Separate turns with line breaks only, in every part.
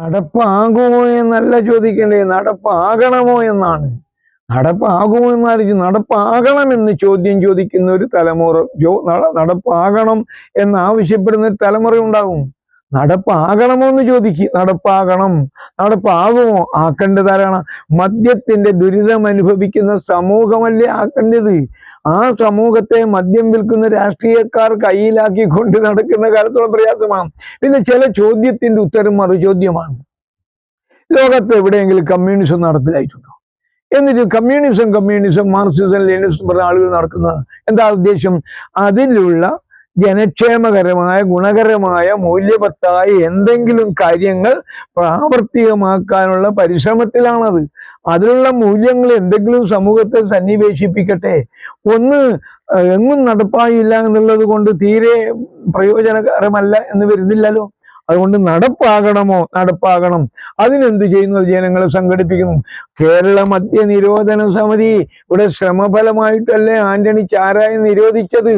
നടപ്പാകുമോ എന്നല്ല ചോദിക്കേണ്ടത്, നടപ്പാകണമോ എന്നാണ്. നടപ്പാകുമോ എന്നായിരിക്കും, നടപ്പാകണമെന്ന് ചോദ്യം ചോദിക്കുന്ന ഒരു തലമുറ, നടപ്പാകണം എന്നാവശ്യപ്പെടുന്ന ഒരു തലമുറ ഉണ്ടാകും. നടപ്പാകണമോ എന്ന് ചോദിക്കും, നടപ്പാകണം. നടപ്പാകുമോ? ആക്കേണ്ടതാരാണ്? മദ്യത്തിന്റെ ദുരിതം അനുഭവിക്കുന്ന സമൂഹമല്ലേ ആക്കേണ്ടത്. ആ സമൂഹത്തെ മദ്യം വിൽക്കുന്ന രാഷ്ട്രീയക്കാർ കയ്യിലാക്കി കൊണ്ട് നടക്കുന്ന കാലത്തോളം പ്രയാസമാണ്. പിന്നെ ചില ചോദ്യത്തിന്റെ ഉത്തരം മറുചോദ്യമാണ്. ലോകത്ത് എവിടെയെങ്കിലും കമ്മ്യൂണിസം നടപ്പിലായിട്ടുണ്ടോ? എന്നിട്ട് കമ്മ്യൂണിസം മാർക്സിസം ലെനിനിസം പറഞ്ഞ ആളുകൾ നടക്കുന്നത് എന്താ ഉദ്ദേശം? അതിലുള്ള ജനക്ഷേമകരമായ ഗുണകരമായ മൂല്യവത്തായ എന്തെങ്കിലും കാര്യങ്ങൾ പ്രാവർത്തികമാക്കാനുള്ള പരിശ്രമത്തിലാണത്. അതിലുള്ള മൂല്യങ്ങൾ എന്തെങ്കിലും സമൂഹത്തെ സന്നിവേശിപ്പിക്കട്ടെ. ഒന്ന് എങ്ങും നടപ്പായില്ല എന്നുള്ളത് കൊണ്ട് തീരെ പ്രയോജനകരമല്ല എന്ന് വരുന്നില്ലല്ലോ. അതുകൊണ്ട് നടപ്പാകണമോ? നടപ്പാകണം. അതിനെന്ത് ചെയ്യുന്നു? ജനങ്ങളെ സംഘടിപ്പിക്കുന്നു. കേരള മദ്യ നിരോധന സമിതി ഇവിടെ ശ്രമഫലമായിട്ടല്ലേ ആന്റണി ചാരായം നിരോധിച്ചത്.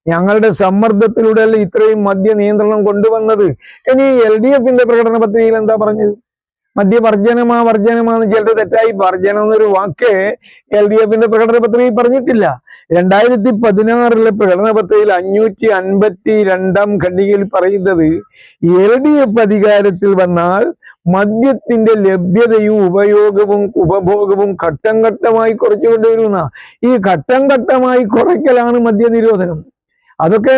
ഞങ്ങളുടെ സമ്മർദ്ദത്തിലൂടെയല്ല ഇത്രയും മദ്യ നിയന്ത്രണം കൊണ്ടുവന്നത്. ഇനി LDF പ്രകടന പത്രികയിൽ എന്താ പറഞ്ഞത്? വർജനമാന്ന് ചിലർ തെറ്റായി വർജനം എന്നൊരു വാക്ക് LDF പ്രകടന പത്രികയിൽ പറഞ്ഞിട്ടില്ല. 2016 പ്രകടന പത്രികയിൽ 552 ഖണ്ഡികയിൽ പറയുന്നത് LDF അധികാരത്തിൽ വന്നാൽ മദ്യത്തിന്റെ ലഭ്യതയും ഉപഭോഗവും ഘട്ടം ഘട്ടമായി കുറച്ചുകൊണ്ടുവരുന്ന ഈ ഘട്ടം ഘട്ടമായി കുറയ്ക്കലാണ് മദ്യനിരോധനം. അതൊക്കെ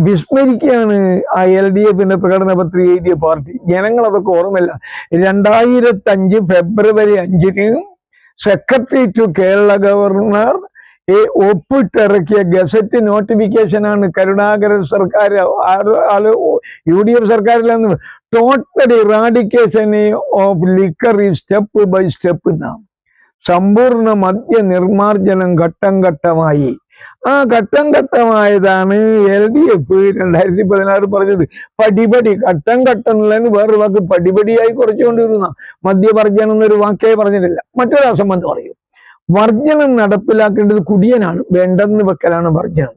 വിസ്മരിക്കുകയാണ് ആ LDF പ്രകടന പത്രിക എഴുതിയ പാർട്ടി. ജനങ്ങൾ അതൊക്കെ ഓർമ്മയില്ല. 2005 February 5 secretary to Kerala governor ഒപ്പിട്ടിറക്കിയ ഗസറ്റ് നോട്ടിഫിക്കേഷനാണ് കരുണാകരൻ സർക്കാർ UDF സർക്കാരിലെന്ന് total eradication of liquor step by step എന്നാണ്. സമ്പൂർണ്ണ മദ്യ നിർമാർജനം ഘട്ടം ഘട്ടമായി. ആ ഘട്ടം ഘട്ടമായതാണ് LDF 2016 പറഞ്ഞത്. പടിപടി ഘട്ടം ഘട്ടം എന്നുള്ളതിന് വേറൊരു വാക്ക് പടിപടിയായി കുറച്ചുകൊണ്ടിരുന്ന മദ്യവർജനം എന്നൊരു വാക്കേ പറഞ്ഞിട്ടില്ല. മറ്റൊരു അസംബന്ധം പറയും. വർജനം നടപ്പിലാക്കേണ്ടത് കുടിയനാണ്, വേണ്ടെന്ന് വെക്കലാണ് വർജനം.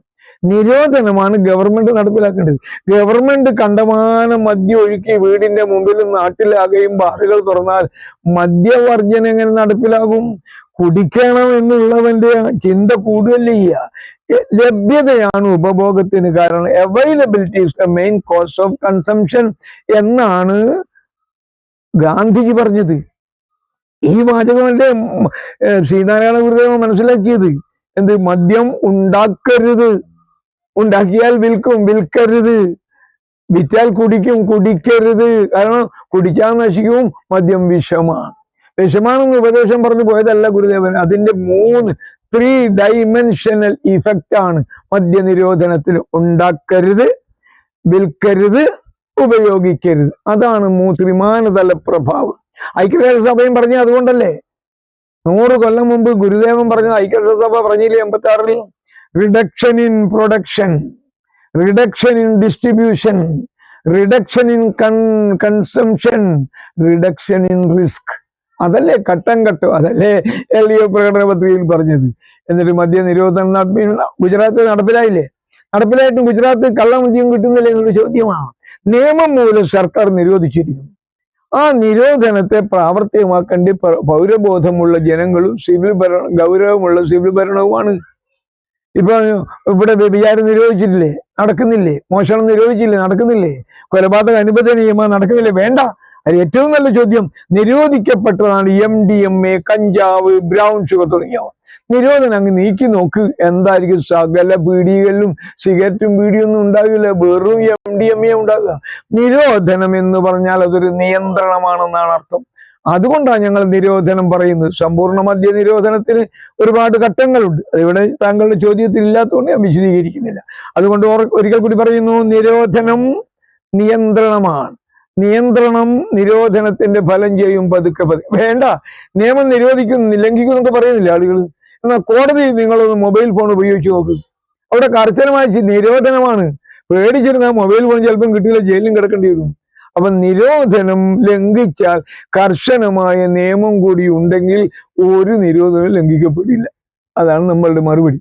നിരോധനമാണ് ഗവൺമെന്റ് നടപ്പിലാക്കേണ്ടത്. ഗവൺമെന്റ് കണ്ടമാനം മദ്യം ഒഴുക്കി വീടിന്റെ മുമ്പിലും നാട്ടിലാകെയും ബാറുകൾ തുറന്നാൽ മദ്യവർജനം എങ്ങനെ നടപ്പിലാകും? കുടിക്കണം എന്നുള്ളവന്റെ ചിന്ത കൂടുതലേ ലഭ്യതയാണ് ഉപഭോഗത്തിന് കാരണം. Availability is the main cause of consumption എന്നാണ് ഗാന്ധിജി പറഞ്ഞത്. ഈ വാചകമല്ലേ ശ്രീനാരായണ ഗുരുദേവൻ മനസ്സിലാക്കിയത്. എന്ത്? മദ്യം ഉണ്ടാക്കരുത്, ഉണ്ടാക്കിയാൽ വിൽക്കും, വിൽക്കരുത്, വിറ്റാൽ കുടിക്കും, കുടിക്കരുത്. കാരണം കുടിക്കാൻ നശിക്കും, മദ്യം വിഷമാണ്. വിഷമാണെന്ന് ഉപദേശം പറഞ്ഞു പോയതല്ല ഗുരുദേവൻ. അതിന്റെ 3 ഡൈമെൻഷനൽ ഇഫക്റ്റ് ആണ് മദ്യനിരോധനത്തിൽ. ഉണ്ടാക്കരുത്, വിൽക്കരുത്, ഉപയോഗിക്കരുത്. അതാണ് ത്രിമാനതല പ്രഭാവം. ഐക്യരാഷ്ട്രസഭയും പറഞ്ഞ അതുകൊണ്ടല്ലേ. 100 കൊല്ലം മുമ്പ് ഗുരുദേവൻ പറഞ്ഞ ഐക്യരാഷ്ട്രസഭ പറഞ്ഞില്ലേ 86 reduction in production, reduction in distribution, reduction in consumption, reduction in risk. അതല്ലേ ഘട്ടം ഘട്ടം. അതല്ലേ LDF പ്രകടന പത്രികയിൽ പറഞ്ഞത്. എന്നിട്ട് മദ്യ നിരോധനം ഗുജറാത്ത് നടപ്പിലായില്ലേ? നടപ്പിലായിട്ടും ഗുജറാത്ത് കള്ളമദ്യം കിട്ടുന്നില്ല എന്നൊരു ചോദ്യമാണ്. നിയമം മൂലം സർക്കാർ നിരോധിച്ചിരിക്കുന്നു. ആ നിരോധനത്തെ പ്രാവർത്തികമാക്കേണ്ട പൗരബോധമുള്ള ജനങ്ങളും ഗൗരവമുള്ള സിവിൽ ഭരണവുമാണ്. ഇപ്പൊ ഇവിടെ വ്യഭിചാരം നിരോധിച്ചിട്ടില്ലേ? നടക്കുന്നില്ലേ? മോഷണം നിരോധിച്ചില്ലേ? നടക്കുന്നില്ലേ? കൊലപാതക അനുവദനീയമാ? നടക്കുന്നില്ലേ? വേണ്ട. അത് ഏറ്റവും നല്ല ചോദ്യം. നിരോധിക്കപ്പെട്ടതാണ് MDMA, കഞ്ചാവ്, ബ്രൗൺ ഷുഗർ തുടങ്ങിയവ. നിരോധനം അങ്ങ് നീക്കി നോക്ക്, എന്തായിരിക്കും? സകല ബീഡികളിലും സിഗരറ്റും ബീഡിയൊന്നും ഉണ്ടാകില്ല, വെറും MDMA ഉണ്ടാകുക. നിരോധനം എന്ന് പറഞ്ഞാൽ അതൊരു നിയന്ത്രണമാണെന്നാണ് അർത്ഥം. അതുകൊണ്ടാണ് ഞങ്ങൾ നിരോധനം പറയുന്നത്. സമ്പൂർണ്ണ മദ്യ നിരോധനത്തിന് ഒരുപാട് ഘട്ടങ്ങളുണ്ട്. അതിവിടെ താങ്കളുടെ ചോദ്യത്തിൽ ഇല്ലാത്തതുകൊണ്ട് ഞാൻ വിശദീകരിക്കുന്നില്ല. അതുകൊണ്ട് ഒരിക്കൽ കൂടി പറയുന്നു, നിരോധനം നിയന്ത്രണമാണ്. നിയന്ത്രണം നിരോധനത്തിന്റെ ഫലം ചെയ്യും പതുക്കെ പതുക്കെ. വേണ്ട, നിയമം നിരോധിക്കുന്നു, ലംഘിക്കുന്നൊക്കെ പറയുന്നില്ല ആളുകൾ. എന്നാൽ കോടതി നിങ്ങളൊന്ന് മൊബൈൽ ഫോൺ ഉപയോഗിച്ച് നോക്ക്. അവിടെ കർശനമായ നിരോധനമാണ്. പേടിച്ചിരുന്ന മൊബൈൽ ഫോൺ ചിലപ്പം കിട്ടിയില്ല, ജയിലിലും കിടക്കേണ്ടി വരും. അപ്പൊ നിരോധനം ലംഘിച്ചാൽ കർശനമായ നിയമം കൂടി ഉണ്ടെങ്കിൽ ഒരു നിരോധനവും ലംഘിക്കപ്പെടില്ല. അതാണ് നമ്മളുടെ മറുപടി.